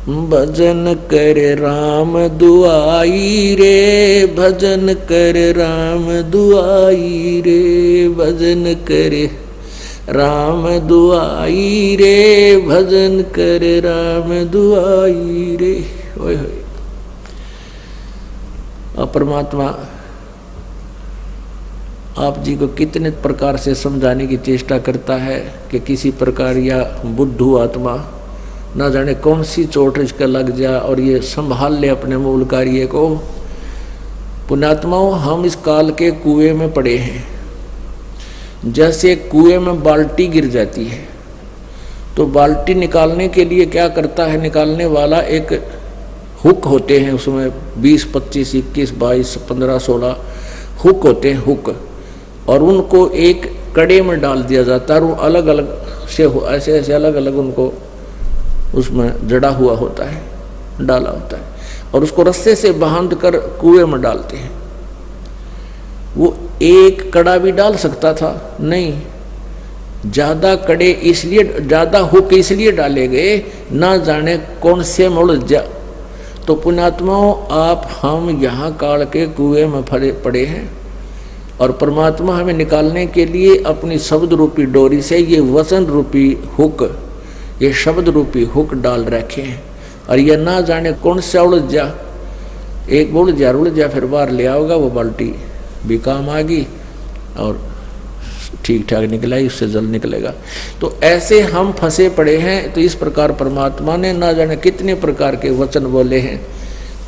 भजन कर राम दुआई रे, भजन कर राम दुआई रे, भजन कर राम दुआई रे, भजन कर राम दुआई रे। ओए होए। और परमात्मा आप जी को कितने प्रकार से समझाने की चेष्टा करता है कि किसी प्रकार या बुद्धू आत्मा ना जाने कौन सी चोट इसका लग जा और ये संभाल ले अपने मूल कार्य को। पुण्यात्माओं, हम इस काल के कुएं में पड़े हैं। जैसे कुएं में बाल्टी गिर जाती है तो बाल्टी निकालने के लिए क्या करता है निकालने वाला, एक हुक होते हैं उसमें 20, 25, 21, 22, 15, 16 हुक होते हैं, हुक, और उनको एक कड़े में डाल दिया जाता है और वो अलग अलग से ऐसे ऐसे अलग अलग उनको उसमें जड़ा हुआ होता है, डाला होता है, और उसको रस्से से बांध कर कुएं में डालते हैं। वो एक कड़ा भी डाल सकता था, नहीं, ज्यादा कड़े इसलिए, ज्यादा हुक इसलिए डाले गए ना जाने कौन से में उलझ जा। तो पुण्यात्माओं, आप हम यहाँ काल के कुएं में पड़े हैं और परमात्मा हमें निकालने के लिए अपनी शब्द रूपी डोरी से ये वचन रूपी हुक, ये शब्द रूपी हुक डाल रखे हैं। और ये ना जाने कौन सा उलझ जा, एक उलझ जा फिर बाहर ले आओगा, वो बाल्टी भी काम आ गई और ठीक ठाक निकला ही, उससे जल निकलेगा। तो ऐसे हम फंसे पड़े हैं। तो इस प्रकार परमात्मा ने ना जाने कितने प्रकार के वचन बोले हैं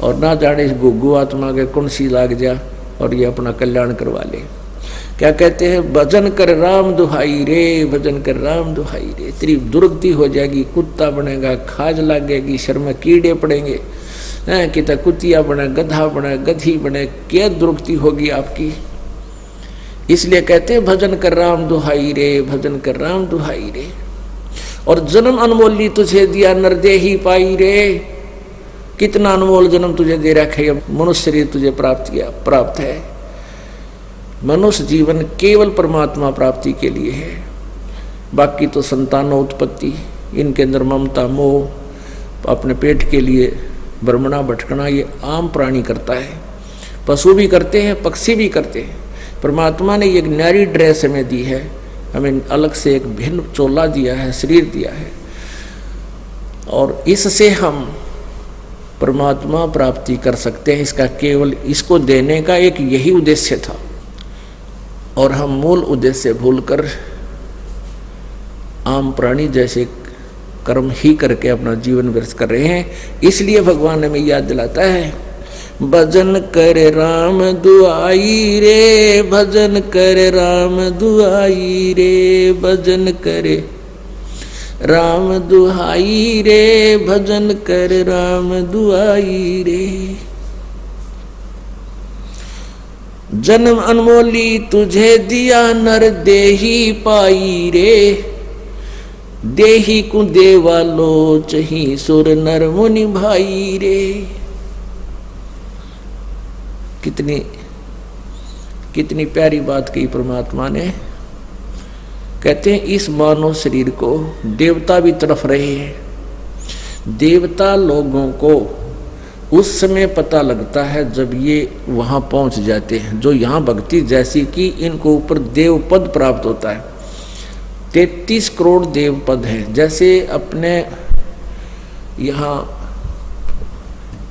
और ना जाने इस गुग्गू आत्मा के कौन सी लाग जा और ये अपना कल्याण करवा ले। क्या कहते हैं, भजन कर राम दुहाई रे, भजन कर राम दुहाई रे। तेरी दुर्गति हो जाएगी, कुत्ता बनेगा, खाज लगेगी, शर में कीड़े पड़ेंगे, कितना कुतिया बने, गधा बने, गधी बने, क्या दुर्गति होगी आपकी। इसलिए कहते हैं भजन कर राम दुहाई रे, भजन कर राम दुहाई रे। और जन्म अनमोली तुझे दिया नरदेही पाई रे, कितना अनमोल जन्म तुझे दे रखे, मनुष्य शरीर तुझे प्राप्त है। मनुष्य जीवन केवल परमात्मा प्राप्ति के लिए है। बाकी तो संतानोत्पत्ति, इनके अंदर ममता, मोह, अपने पेट के लिए भ्रमणा भटकना, ये आम प्राणी करता है। पशु भी करते हैं, पक्षी भी करते हैं। परमात्मा ने एक न्यारी ड्रेस हमें दी है, हमें अलग से एक भिन्न चोला दिया है, शरीर दिया है, और इससे हम परमात्मा प्राप्ति कर सकते हैं। इसका केवल इसको देने का एक यही उद्देश्य था और हम मूल उद्देश्य भूलकर आम प्राणी जैसे कर्म ही करके अपना जीवन व्यर्थ कर रहे हैं। इसलिए भगवान हमें याद दिलाता है, भजन कर राम दुआई रे, भजन कर राम दुआई रे, भजन करे राम दुहाई रे, भजन कर राम दुआई रे। जन्म अनमोली तुझे दिया नर देही पाई रे, देही को देवा लोचही सुर नर मुनि भाई रे। कितनी प्यारी बात कही परमात्मा ने। कहते हैं इस मानव शरीर को देवता भी तड़फ रहे हैं। देवता लोगों को उस समय पता लगता है जब ये वहां पहुंच जाते हैं, जो यहाँ भक्ति जैसी कि इनको ऊपर देव पद प्राप्त होता है। 33 करोड़ देव पद हैं। जैसे अपने यहाँ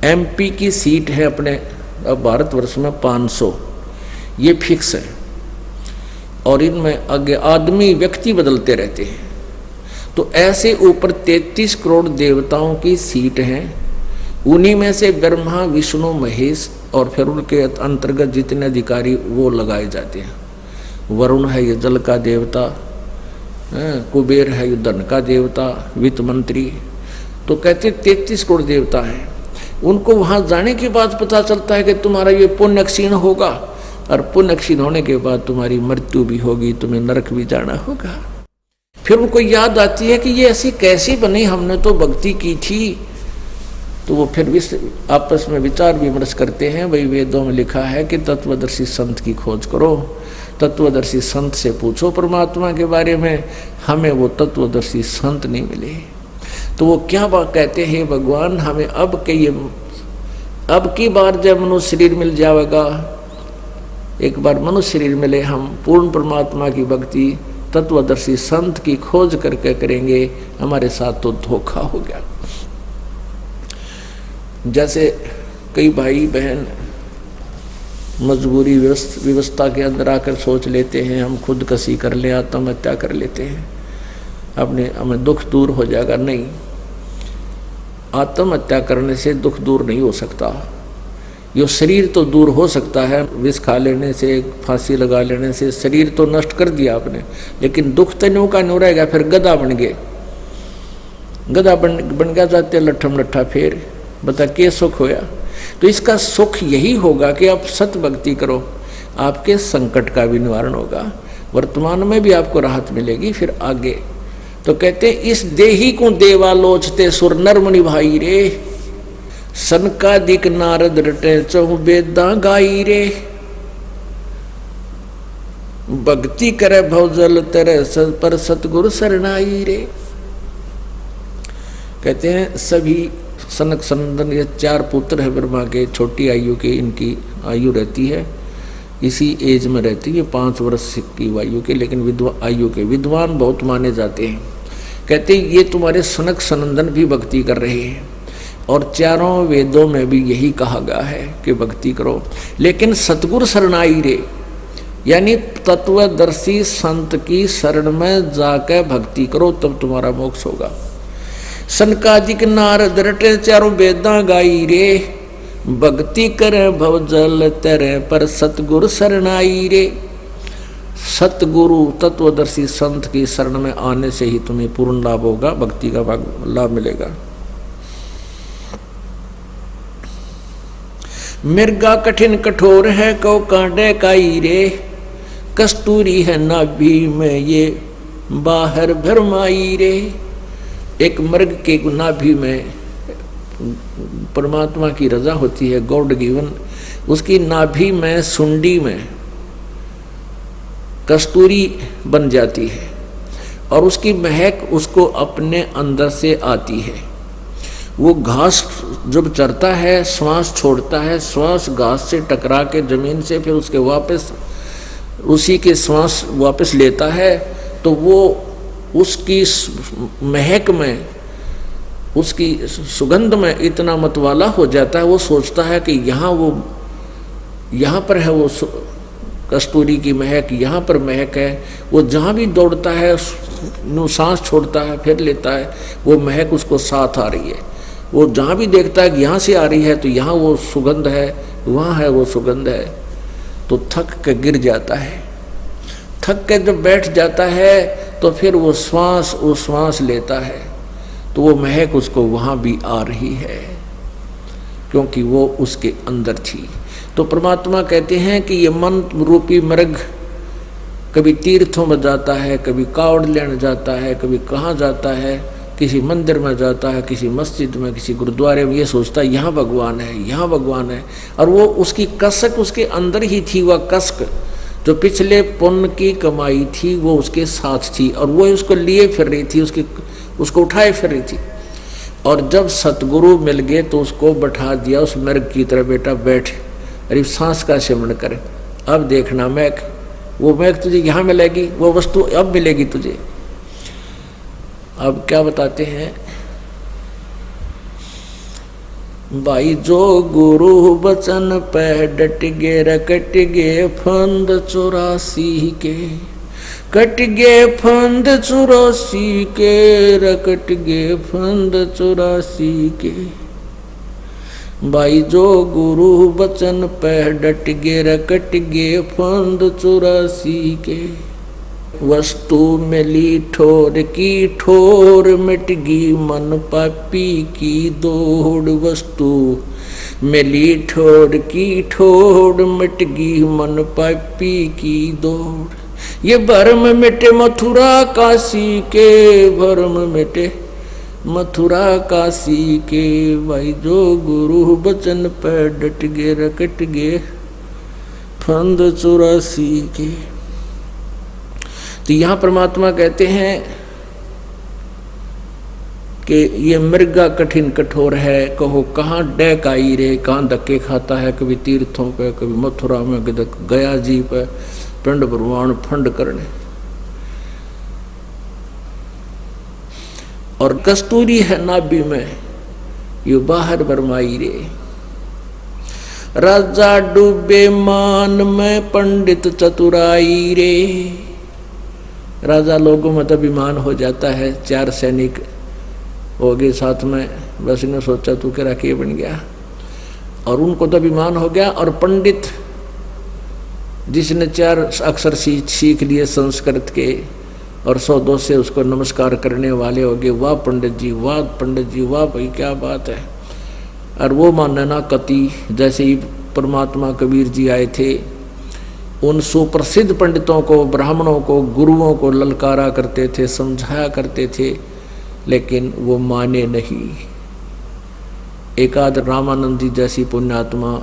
MP की सीट है अपने भारतवर्ष में 500, ये फिक्स है, और इनमें आगे आदमी व्यक्ति बदलते रहते हैं। तो ऐसे ऊपर 33 करोड़ देवताओं की सीट हैं। उन्हीं में से ब्रह्मा, विष्णु, महेश और फिर उनके अंतर्गत जितने अधिकारी वो लगाए जाते हैं। वरुण है ये जल का देवता, कुबेर है ये धन का देवता, वित्त मंत्री। तो कहते 33 करोड़ देवता हैं। उनको वहां जाने के बाद पता चलता है कि तुम्हारा ये पुण्य क्षीण होगा, और पुण्य क्षीण होने के बाद तुम्हारी मृत्यु भी होगी, तुम्हें नरक भी जाना होगा। फिर उनको याद आती है कि ये ऐसी कैसी बनी, हमने तो भक्ति की थी। तो वो फिर आपस में विचार विमर्श करते हैं। भाई वेदों में लिखा है कि तत्वदर्शी संत की खोज करो, तत्वदर्शी संत से पूछो परमात्मा के बारे में। हमें वो तत्वदर्शी संत नहीं मिले। तो वो क्या बात कहते हैं, भगवान हमें अब की बार जब मनुष्य शरीर मिल जाएगा, एक बार मनुष्य शरीर मिले, हम पूर्ण परमात्मा की भक्ति तत्वदर्शी संत की खोज करके करेंगे, हमारे साथ तो धोखा हो गया। जैसे कई भाई बहन मजबूरी व्यवस्था के अंदर आकर सोच लेते हैं हम खुदकशी कर ले, आत्महत्या कर लेते हैं, हमें दुख दूर हो जाएगा। नहीं, आत्महत्या करने से दुख दूर नहीं हो सकता। यो शरीर तो दूर हो सकता है, विष खा लेने से, फांसी लगा लेने से शरीर तो नष्ट कर दिया आपने, लेकिन दुख तो न्यू का न्यू रहेगा। फिर गधा बन गए, गधा बन गया जाते लट्ठम लट्ठा, फिर बता के सुख होया। तो इसका सुख यही होगा कि आप सत भक्ति करो, आपके संकट का भी निवारण होगा, वर्तमान में भी आपको राहत मिलेगी, फिर आगे। तो कहते इस देही को देवालोचते सुर नर मुनि भाई रे, सनकादिक नारद रटे चहु वेदा गाई रे, भक्ति करे भवजल तेरे पर सतगुरु शरणाई रे। कहते हैं सभी सनक सनंदन, ये 4 पुत्र है ब्रह्मा के, छोटी आयु के, इनकी आयु रहती है इसी एज में रहती है 5 वर्ष की आयु के, लेकिन आयु के विद्वान बहुत माने जाते हैं। कहते हैं ये तुम्हारे सनक सनंदन भी भक्ति कर रहे हैं, और 4 वेदों में भी यही कहा गया है कि भक्ति करो, लेकिन सतगुरु शरणाई रे, यानी तत्वदर्शी संत की शरण में जाकर भक्ति करो, तब तुम्हारा मोक्ष होगा। सनकादिक नारद रटे 4 वेदा गाई रे, भक्ति करे भवजल तेरे पर सतगुरु शरणाई रे। सतगुरु तत्वदर्शी संत की शरण में आने से ही तुम्हें पूर्ण लाभ होगा, भक्ति का लाभ मिलेगा। मिर्गा कठिन कठोर है कौ कांडे काई रे, कस्तूरी है नाभि में ये बाहर भरमाई रे। एक मृग के नाभि में परमात्मा की रजा होती है, गॉड गिवन, उसकी नाभि में सुंडी में कस्तूरी बन जाती है, और उसकी महक उसको अपने अंदर से आती है। वो घास जब चरता है, श्वास छोड़ता है, श्वास घास से टकरा के जमीन से फिर उसके वापस उसी के श्वास वापस लेता है, तो वो उसकी महक में, उसकी सुगंध में इतना मतवाला हो जाता है, वो सोचता है कि यहाँ पर है वो कस्तूरी की महक, यहाँ पर महक है। वो जहाँ भी दौड़ता है, सांस छोड़ता है, फिर लेता है, वो महक उसको साथ आ रही है। वो जहाँ भी देखता है कि यहाँ से आ रही है, तो यहाँ वो सुगंध है, वहाँ है वो सुगंध है, तो थक के गिर जाता है। थक के जब बैठ जाता है, तो फिर वो श्वास लेता है, तो वो महक उसको वहाँ भी आ रही है, क्योंकि वो उसके अंदर थी। तो परमात्मा कहते हैं कि ये मन रूपी मृग कभी तीर्थों में जाता है, कभी कावड़ लेने जाता है, कभी कहाँ जाता है, किसी मंदिर में जाता है, किसी मस्जिद में, किसी गुरुद्वारे में, ये सोचता है यहाँ भगवान है, यहाँ भगवान है। और वो उसकी कसक उसके अंदर ही थी, वह कसक जो पिछले पुण्य की कमाई थी वो उसके साथ थी, और वो उसको लिए फिर रही थी, उसको उठाए फिर रही थी। और जब सतगुरु मिल गए तो उसको बैठा दिया उस मृग की तरह, बेटा बैठ, अरे सांस का सेवन करे, अब देखना महक, वो महक तुझे यहाँ मिलेगी, वो वस्तु अब मिलेगी तुझे। अब क्या बताते हैं भाई, जो गुरु बचन पे डट गे रकट गे फंद 84 के, कट गे फंद 84 के, रकट गे फंद 84 के। भाई जो गुरु बचन पे डट गे रकट गे फंद 84 के, वस्तु मिली ठोर की ठोर, मिटगी मन पापी की दौड़। वस्तु मिली ठोर की ठोर, मिटगी मन पापी की दौड़। ये भरम मिटे मथुरा काशी के, भरम मिटे मथुरा काशी के। भाई जो गुरु बचन पे डट गे रकट गे फंद 84 के। तो यहाँ परमात्मा कहते हैं कि ये मृगा कठिन कठोर है, कहो कहाँ डैक आई रे, कहाँ धक्के खाता है, कभी तीर्थों पे, कभी मथुरा में, कभी गया जी पे, पिंड भगवान फंड करने। और कस्तूरी है नाभि में, ये बाहर बरमाई रे। राजा डूबे मान में, पंडित चतुराई रे। राजा लोगों में तो अभिमान हो जाता है, 4 सैनिक हो गए साथ में, बस इन्हें सोचा तू क्या राखी बन गया, और उनको तो अभिमान हो गया। और पंडित जिसने 4 अक्षर सीख लिए संस्कृत के और 100-200 से उसको नमस्कार करने वाले हो गए, वाह पंडित जी, वाह पंडित जी, वाह भाई क्या बात है। और वो मानना कति, जैसे ही परमात्मा कबीर जी आए थे, उन सुप्रसिद्ध पंडितों को, ब्राह्मणों को, गुरुओं को ललकारा करते थे, समझाया करते थे, लेकिन वो माने नहीं। एकाद रामानंद जी जैसी पुण्यात्मा,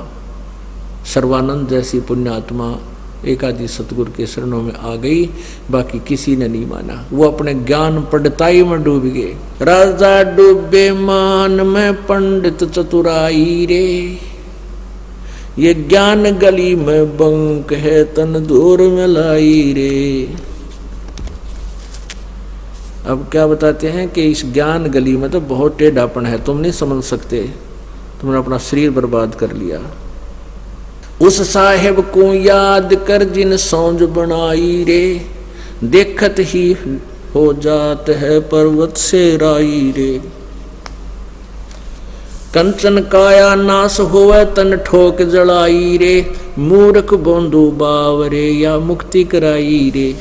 सर्वानंद जैसी पुण्यात्मा एकादी सतगुरु के शरणों में आ गई, बाकी किसी ने नहीं माना। वो अपने ज्ञान पंडिताई में डूब गए। राजा डूबे मान में, पंडित चतुराई रे। ये ज्ञान गली में बंक है, तन दूर में लाई रे। अब क्या बताते हैं कि इस ज्ञान गली में तो बहुत टेढ़ापन है, तुम नहीं समझ सकते, तुमने अपना शरीर बर्बाद कर लिया। उस साहेब को याद कर जिन सौंज बनाई रे, देखत ही हो जात है पर्वत से राई रे। कंचन काया नाश होवे, तन ठोक जड़ाई रे। मूर्ख बोंदू बावरे, या मुक्ति कराई रे।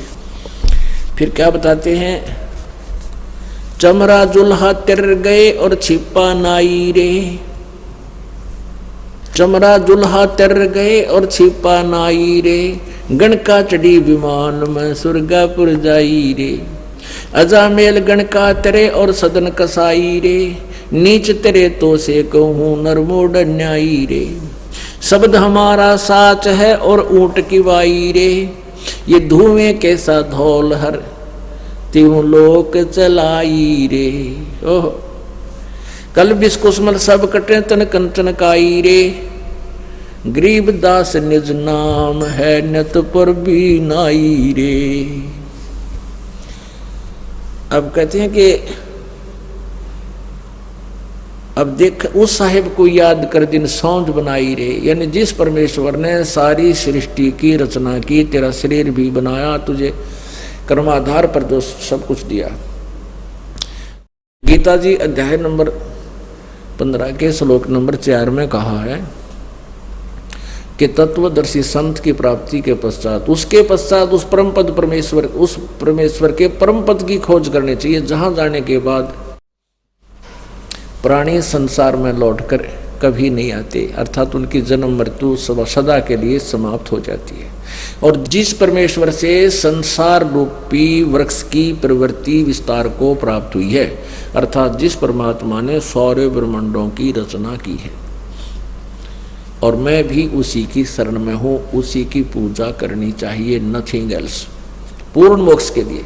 फिर क्या बताते हैं, चमरा जुल्हा तिर गए और छिपा नाई रे। चमरा जुल्हा तिर गए और छिपा नाई रे। गणका चढ़ी विमान में, सुरगापुर जाई रे। अजामेल गणका तरे और सदन कसाई रे। नीच तेरे तो से कहूँ नरमोड न्यायी रे। शब्द हमारा साच है और ऊंट की वाई रे। ये धुएं कैसा धौल हर त्यों लोक चलाई रे। ओह कल बिस्कुस्मल सब कटे, तन कंचन काई रे। गरीब दास निज नाम है, नत पर भी नाई रे। अब कहते हैं कि अब देख, उस साहिब को याद कर दिन सौंध बनाई रे, यानी जिस परमेश्वर ने सारी सृष्टि की रचना की, तेरा शरीर भी बनाया, तुझे कर्माधार पर जो सब कुछ दिया। गीता जी अध्याय नंबर 15 के श्लोक नंबर 4 में कहा है कि तत्वदर्शी संत की प्राप्ति के पश्चात, उसके पश्चात उस परम पद परमेश्वर, उस परमेश्वर के परम पद की खोज करनी चाहिए, जहां जाने के बाद प्राणी संसार में लौटकर कभी नहीं आते, अर्थात उनकी जन्म मृत्यु सदा के लिए समाप्त हो जाती है। और जिस परमेश्वर से संसार रूपी वृक्ष की प्रवृत्ति विस्तार को प्राप्त हुई है, अर्थात जिस परमात्मा ने सौर्य ब्रह्मांडों की रचना की है, और मैं भी उसी की शरण में हूँ, उसी की पूजा करनी चाहिए, नथिंग एल्स, पूर्ण मोक्ष के लिए।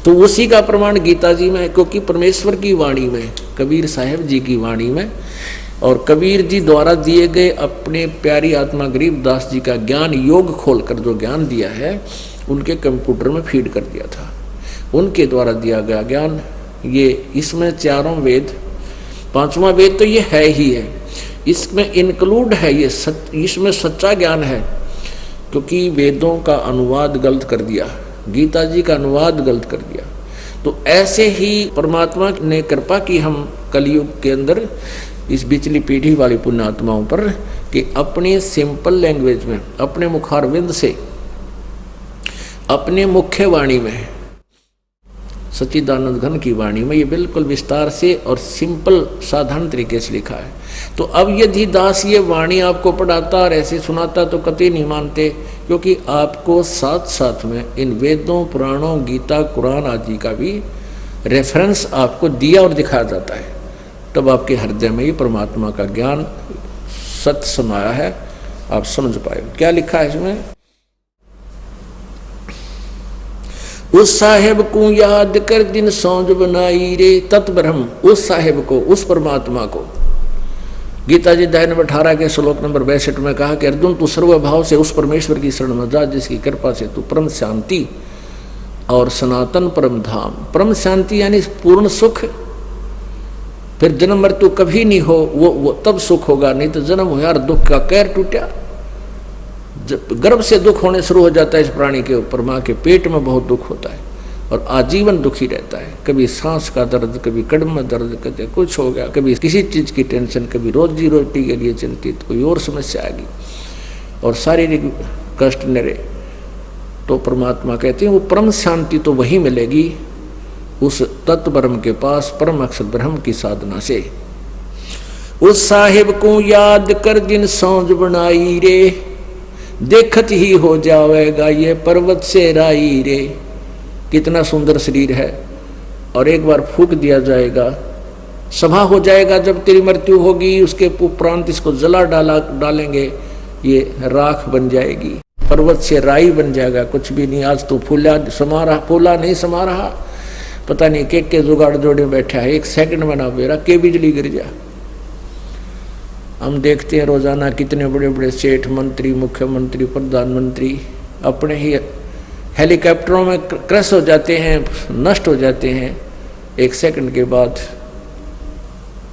तो उसी का प्रमाण गीता जी में है, क्योंकि परमेश्वर की वाणी में, कबीर साहब जी की वाणी में, और कबीर जी द्वारा दिए गए अपने प्यारी आत्मा गरीबदास जी का ज्ञान योग खोलकर जो ज्ञान दिया है, उनके कंप्यूटर में फीड कर दिया था। उनके द्वारा दिया गया ज्ञान, ये इसमें 4 वेद, 5वां वेद तो ये है ही है, इसमें इंक्लूड है, ये इसमें सच्चा ज्ञान है। क्योंकि वेदों का अनुवाद गलत कर दिया, गीता जी का अनुवाद गलत कर दिया। तो ऐसे ही परमात्मा ने कृपा की हम कलयुग के अंदर इस बिचली पीढ़ी वाली पुण्यात्माओं पर, कि अपनी सिंपल लैंग्वेज में, अपने मुखारविंद से, अपने मुख्य वाणी में, सच्चिदानंद घन की वाणी में, ये बिल्कुल विस्तार से और सिंपल साधारण तरीके से लिखा है। तो अब यदि दास ये वाणी आपको पढ़ाता और ऐसे सुनाता तो कतई नहीं मानते, क्योंकि आपको साथ साथ में इन वेदों, पुराणों, गीता, कुरान आदि का भी रेफरेंस आपको दिया और दिखाया जाता है। तब आपके हृदय में ये परमात्मा का ज्ञान सत्य समाया है, आप समझ पाए। क्या लिखा है इसमें, उस साहेब को याद कर दिन सौंज बनाई रे। तत्ब्रह्म, उस साहेब को, उस परमात्मा को। गीता जी अध्याय नंबर 18 के श्लोक नंबर 62 में कहा कि अर्जुन तू सर्वभाव से उस परमेश्वर की शरण में जा जिसकी कृपा से तू परम शांति और सनातन परम धाम, परम शांति यानी पूर्ण सुख, फिर जन्म मृत्यु कभी नहीं हो, वो तब सुख होगा। नहीं तो जन्म हो यार, दुख का कैर टूटा। गर्भ से दुख होने शुरू हो जाता है इस प्राणी के ऊपर, माँ के पेट में बहुत दुख होता है और आजीवन दुखी रहता है। कभी सांस का दर्द, कभी कड़म में दर्द, कभी कुछ हो गया, कभी किसी चीज की टेंशन, कभी रोजी रोटी के लिए चिंतित, कोई और समस्या आ गई और शारीरिक कष्ट निरे। तो परमात्मा कहते हैं वो परम शांति तो वही मिलेगी उस तत्व ब्रह्म के पास, परम अक्षर ब्रह्म की साधना से। उस साहिब को याद कर जिन सौंज बनाई रे, देखत ही हो जाएगा ये पर्वत से राई रे। कितना सुंदर शरीर है, और एक बार फूक दिया जाएगा, सभा हो जाएगा। जब तेरी मृत्यु होगी उसके उपरांत इसको जला डालेंगे, ये राख बन जाएगी, पर्वत से राई बन जाएगा। कुछ भी नहीं, आज तो फूला समा रहा, फूला नहीं समा रहा, पता नहीं के जुगाड़ जोड़े बैठा है, एक सेकंड में ना बेरा के बिजली गिर जा। हम देखते हैं रोजाना कितने बड़े बड़े सेठ, मंत्री, मुख्यमंत्री, प्रधानमंत्री अपने ही हेलीकॉप्टरों में क्रैश हो जाते हैं, नष्ट हो जाते हैं, एक सेकंड के बाद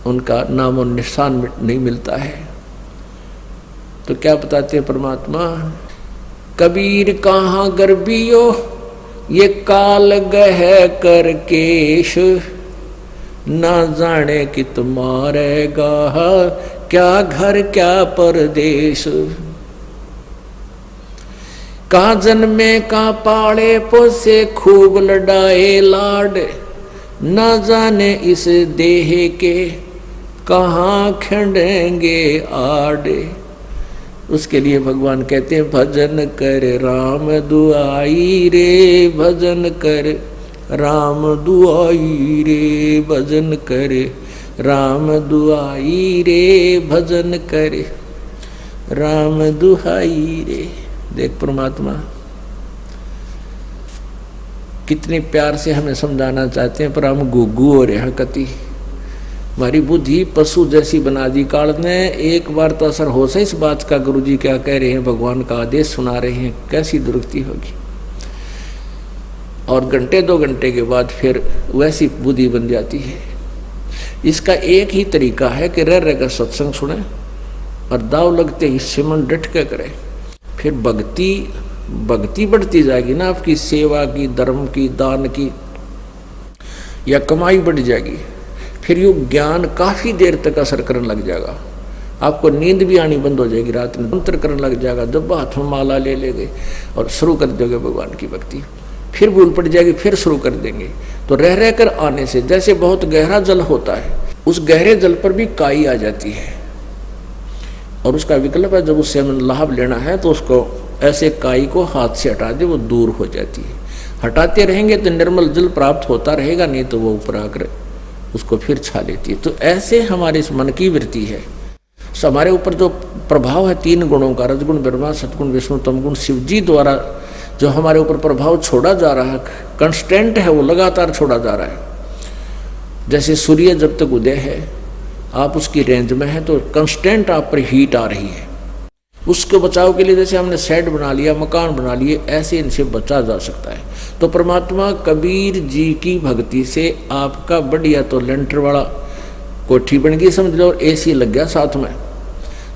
उनका नामो निशान नहीं मिलता है। तो क्या बताते हैं परमात्मा, कबीर कहाँ गर्बियो ये काल गह कर केश, ना जाने कि तुम्हारेगा क्या घर क्या परदेश। कहाँ जन्मे कहाँ पाले पोसे खूब लड़ाए लाड, न जाने इस देह के कहाँ खंडेंगे आड़े। उसके लिए भगवान कहते हैं भजन कर राम दुआई रे, भजन कर राम दुआई रे, भजन कर राम दुआई रे, भजन कर राम दुहाई रे। देख परमात्मा कितने प्यार से हमें समझाना चाहते हैं, पर हम गुग्गू हो रहे हैं कति। हमारी बुद्धि पशु जैसी बना दी काल ने। एक बार तो असर हो से इस बात का, गुरुजी क्या कह रहे हैं, भगवान का आदेश सुना रहे हैं, कैसी दुरुक्ति होगी। और घंटे 2 घंटे के बाद फिर वैसी बुद्धि बन जाती है। इसका एक ही तरीका है कि रह रहकर सत्संग सुने और दाव लगते ही सिमन डट के करें। फिर भक्ति बढ़ती जाएगी ना, आपकी सेवा की, धर्म की, दान की, या कमाई बढ़ जाएगी। फिर यू ज्ञान काफी देर तक असर करने लग जाएगा। आपको नींद भी आनी बंद हो जाएगी, रात में मंत्र करने लग जाएगा। जब हाथ में माला ले लेंगे और शुरू कर दोगे भगवान की भक्ति, फिर भूल पड़ जाएगी, फिर शुरू कर देंगे। तो रह रहकर आने से, जैसे बहुत गहरा जल होता है, उस गहरे जल पर भी काई आ जाती है और उसका विकल्प है, जब उससे हमें लाभ लेना है तो उसको ऐसे काई को हाथ से हटा दे, वो दूर हो जाती है। हटाते रहेंगे तो निर्मल जल प्राप्त होता रहेगा, नहीं तो वो ऊपर आकर उसको फिर छा लेती है। तो ऐसे हमारे इस मन की वृत्ति है। हमारे ऊपर जो प्रभाव है 3 गुणों का, रजगुण, ब्रह्मा, सतगुण, विष्णु, तमगुण, शिव जी द्वारा जो हमारे ऊपर प्रभाव छोड़ा जा रहा है, कंस्टेंट है, वो लगातार छोड़ा जा रहा है। जैसे सूर्य जब तक उदय है, आप उसकी रेंज में है तो कंस्टेंट आप पर हीट आ रही है। उसके बचाव के लिए जैसे हमने शेड बना लिया, मकान बना लिए, ऐसे इनसे बचा जा सकता है। तो परमात्मा कबीर जी की भक्ति से आपका बढ़िया तो लेंटर वाला कोठी बन गई समझ लो, और एसी लग गया साथ में।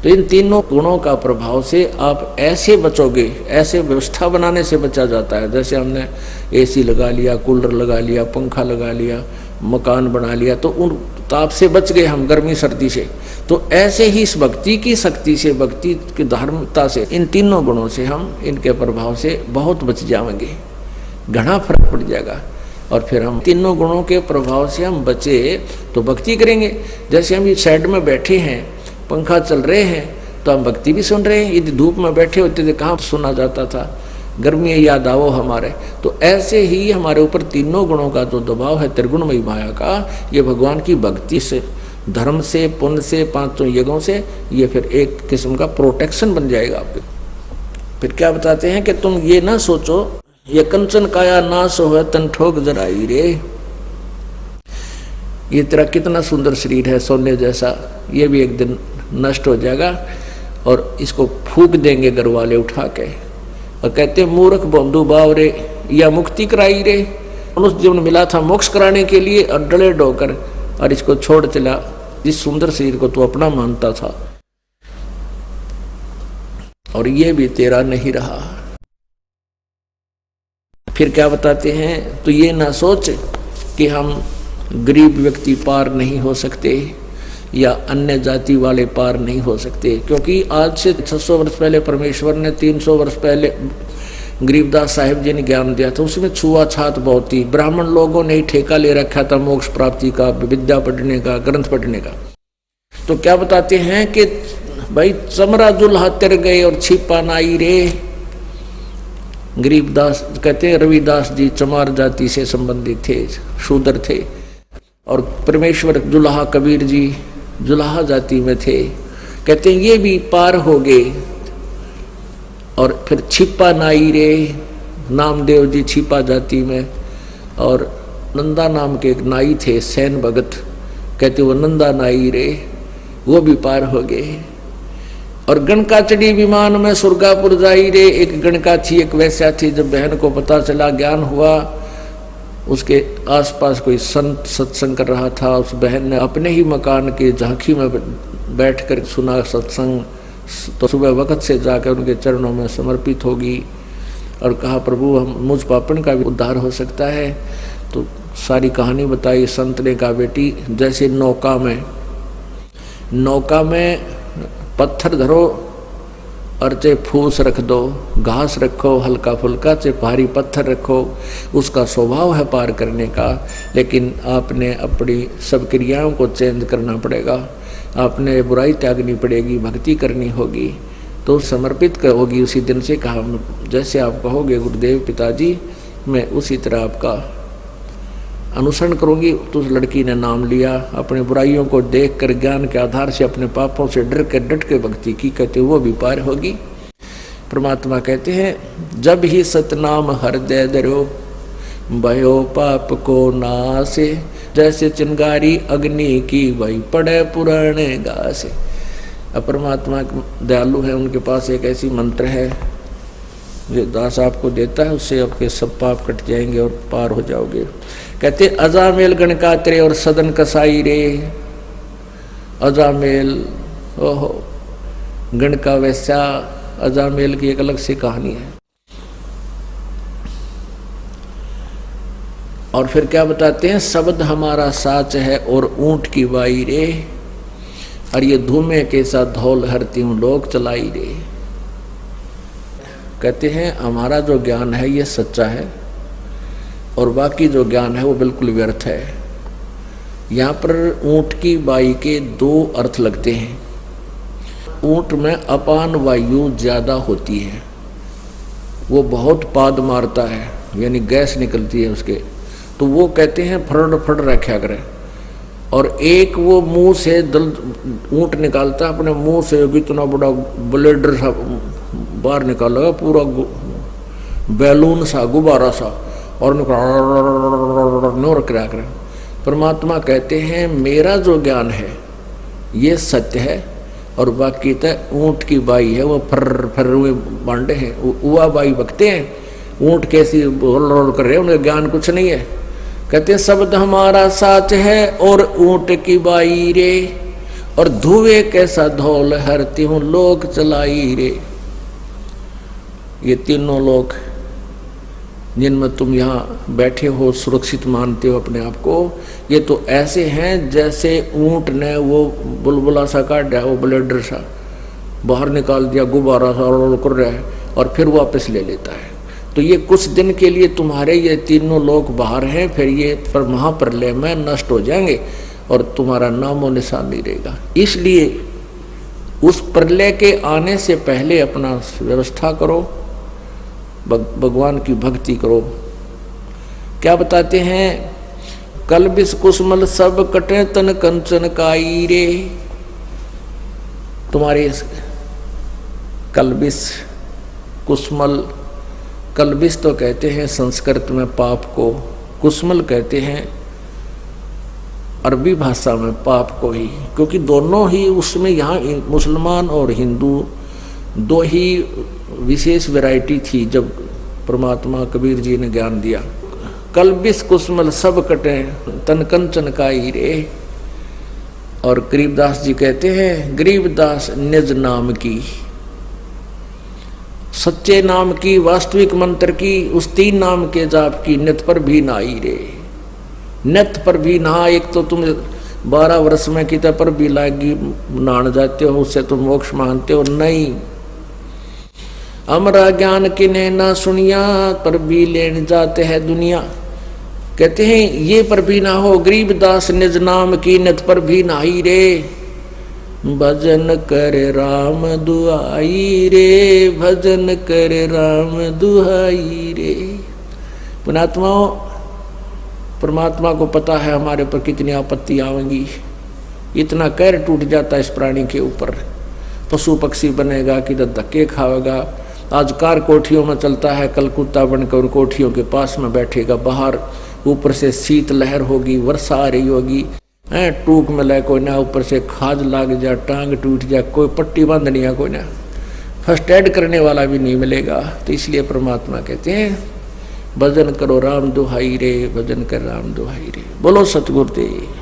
तो इन तीनों गुणों का प्रभाव से आप ऐसे बचोगे, ऐसे व्यवस्था बनाने से बचा जाता है। जैसे हमने एसी लगा लिया, कूलर लगा लिया, पंखा लगा लिया, मकान बना लिया, तो उन ताप से बच गए हम, गर्मी सर्दी से। तो ऐसे ही इस भक्ति की शक्ति से, भक्ति की धार्मिकता से, इन तीनों गुणों से हम, इनके प्रभाव से बहुत बच जाएंगे, घना फर्क पड़ जाएगा। और फिर हम तीनों गुणों के प्रभाव से हम बचे तो भक्ति करेंगे। जैसे हम इस साइड में बैठे हैं, पंखा चल रहे हैं, तो हम भक्ति भी सुन रहे हैं। यदि धूप में बैठे होते थे कहाँ सुना जाता था, गर्मी याद आओ हमारे। तो ऐसे ही हमारे ऊपर तीनों गुणों का जो दबाव है, त्रिगुणमयी माया का, ये भगवान की भक्ति से, धर्म से, पुण्य से, 5 यज्ञों से, ये फिर एक किस्म का प्रोटेक्शन बन जाएगा आपके। फिर क्या बताते हैं कि तुम ये ना सोचो ये कंचन काया नाश हो तन ठोक जराई रे। ये तेरा कितना सुंदर शरीर है सोने जैसा, ये भी एक दिन नष्ट हो जाएगा और इसको फूक देंगे घर वाले उठा के। और कहते मूर्ख बंधु भाव रे, या मुक्ति कराई रे। मनुष्य जीवन मिला था मोक्ष कराने के लिए और डले डोकर और इसको छोड़ चला, जिस सुंदर शरीर को तू अपना मानता था, और ये भी तेरा नहीं रहा। फिर क्या बताते हैं, तो ये ना सोच कि हम गरीब व्यक्ति पार नहीं हो सकते या अन्य जाति वाले पार नहीं हो सकते, क्योंकि आज से 600 वर्ष पहले परमेश्वर ने 300 वर्ष पहले गरीबदास साहिब जी ने ज्ञान दिया था, उसमें छुआछात बहुत थी। ब्राह्मण लोगों ने ही ठेका ले रखा था मोक्ष प्राप्ति का, विद्या पढ़ने का, ग्रंथ पढ़ने का। तो क्या बताते हैं कि भाई चमरा जुल्हा तिर गए और छिपा नाई रे। गरीबदास कहते हैं रविदास जी चमार जाति से संबंधित थे, शूद्र थे, और परमेश्वर जुल्हा कबीर जी जुल्हा जाति में थे। कहते हैं ये भी पार हो गए। और फिर छिपा नाई रे, नामदेव जी छिपा जाति में, और नंदा नाम के एक नाई थे सैन भगत, कहते वो नंदा नाई रे, वो भी पार हो गए। और गणका चढ़ी विमान में सुरगापुर जाई रे। एक गणका थी, एक वैश्या थी। जब बहन को पता चला, ज्ञान हुआ, उसके आसपास कोई संत सत्संग कर रहा था, उस बहन ने अपने ही मकान की झांकी में बैठकर सुना सत्संग। तो सुबह वक्त से जाकर उनके चरणों में समर्पित होगी और कहा प्रभु हम मुझ पापन का भी उद्धार हो सकता है। तो सारी कहानी बताई। संत ने कहा बेटी जैसे नौका में पत्थर धरो और चाहे फूस रख दो, घास रखो हल्का फुल्का, चाहे भारी पत्थर रखो, उसका स्वभाव है पार करने का। लेकिन आपने अपनी सब क्रियाओं को चेंज करना पड़ेगा, आपने बुराई त्यागनी पड़ेगी, भक्ति करनी होगी, तो समर्पित होगी उसी दिन से। कहा जैसे आप कहोगे गुरुदेव पिताजी, मैं उसी तरह आपका अनुसरण करूंगी। तो उस लड़की ने नाम लिया, अपने बुराइयों को देखकर ज्ञान के आधार से अपने पापों से डट के भक्ति की। कहते वो भी पार होगी। परमात्मा कहते हैं जब ही सतनाम हृदय धरो भयो पाप को नासे, जैसे चिंगारी अग्नि की वही पड़े पुराने घासे। अब परमात्मा दयालु है, उनके पास एक ऐसी मंत्र है जो दास आपको देता है, उससे आपके सब पाप कट जाएंगे और पार हो जाओगे। कहते अजामेल गणकात्रे और सदन कसाई रे। अजामेल ओहो गणका वैसा, अजामेल की एक अलग सी कहानी है। और फिर क्या बताते हैं, शब्द हमारा साच है और ऊंट की बाई रे, और ये धूमे के साथ धौल हरती हूँ लोग चलाई रे। कहते हैं हमारा जो ज्ञान है ये सच्चा है और बाकी जो ज्ञान है वो बिल्कुल व्यर्थ है। यहाँ पर ऊंट की बाई के दो अर्थ लगते हैं। ऊंट में अपान वायु ज़्यादा होती है, वो बहुत पाद मारता है, यानी गैस निकलती है उसके, तो वो कहते हैं फड़ रखा करें। और एक वो मुंह से ऊंट निकालता है अपने मुंह से, इतना बड़ा ब्लेडर सा बाहर निकालेगा, पूरा बैलून सा, गुब्बारा सा, और नो रख रहा करें। परमात्मा कहते हैं मेरा जो ज्ञान है ये सत्य है और बाकी तो ऊंट की बाई है, वो फर हुए बांडे हैं, उवा बाई बकते हैं। ऊंट कैसी रोल कर रहे हैं, उनका ज्ञान कुछ नहीं है। कहते शब्द हमारा साच है और ऊंट की बाई रे, और धुएं कैसा धौल हरती हूँ लोग चलाई रे। ये तीनों लोग जिनमें तुम यहाँ बैठे हो, सुरक्षित मानते हो अपने आप को, ये तो ऐसे हैं जैसे ऊंट ने वो बुलबुला सा काट दिया, वो ब्लेडर सा बाहर निकाल दिया, गुब्बारा सा रोल कर रहा है और फिर वापस ले लेता है। तो ये कुछ दिन के लिए तुम्हारे ये तीनों लोग बाहर हैं, फिर ये पर महाप्रलय में नष्ट हो जाएंगे और तुम्हारा नामो निशान नहीं रहेगा। इसलिए उस प्रलय के आने से पहले अपना व्यवस्था करो, भगवान की भक्ति करो। क्या बताते हैं, कल बिस कुसमल सब कटे तन कंचन काई रे। तुम्हारे कलबिस कुसमल कल्बिस तो कहते हैं संस्कृत में पाप को, कुस्मल कहते हैं अरबी भाषा में पाप को ही, क्योंकि दोनों ही उसमें यहाँ मुसलमान और हिंदू दो ही विशेष वैरायटी थी जब परमात्मा कबीर जी ने ज्ञान दिया। कल्बिस कुस्मल सब कटे तन कंचन का ही रे। और गरीबदास जी कहते हैं गरीबदास निज नाम की, सच्चे नाम की, वास्तविक मंत्र की, उस तीन नाम के जाप की नित पर भी ना आई रे। नित पर भी नहा, एक तो तुम 12 वर्ष में कितने पर भी लागी नहान जाते हो, उससे तुम मोक्ष मानते हो नहीं। अमरा ज्ञान किने ना सुनिया पर भी लेने जाते हैं दुनिया। कहते हैं ये पर भी ना हो, गरीबदास निज नाम की नित पर भी नाही रे। भजन करे राम दुहाई रे, भजन करे राम दुहाई रे। पुणात्माओं, परमात्मा को पता है हमारे पर कितनी आपत्ति आवेंगी, इतना कहर टूट जाता है इस प्राणी के ऊपर। पशु पक्षी बनेगा, किधर धक्के खाएगा। आज कार कोठियों में चलता है, कल कुत्ता बनकर कोठियों के पास में बैठेगा। बाहर ऊपर से शीत लहर होगी, वर्षा आ रही होगी, टूक में ले कोई ना, ऊपर से खाज लाग जाए, टांग टूट जाए, कोई पट्टी बांधनी है कोई ना, फर्स्ट एड करने वाला भी नहीं मिलेगा। तो इसलिए परमात्मा कहते हैं भजन करो राम दुहाई रे, भजन कर राम दुहाई रे। बोलो सतगुरुदेव।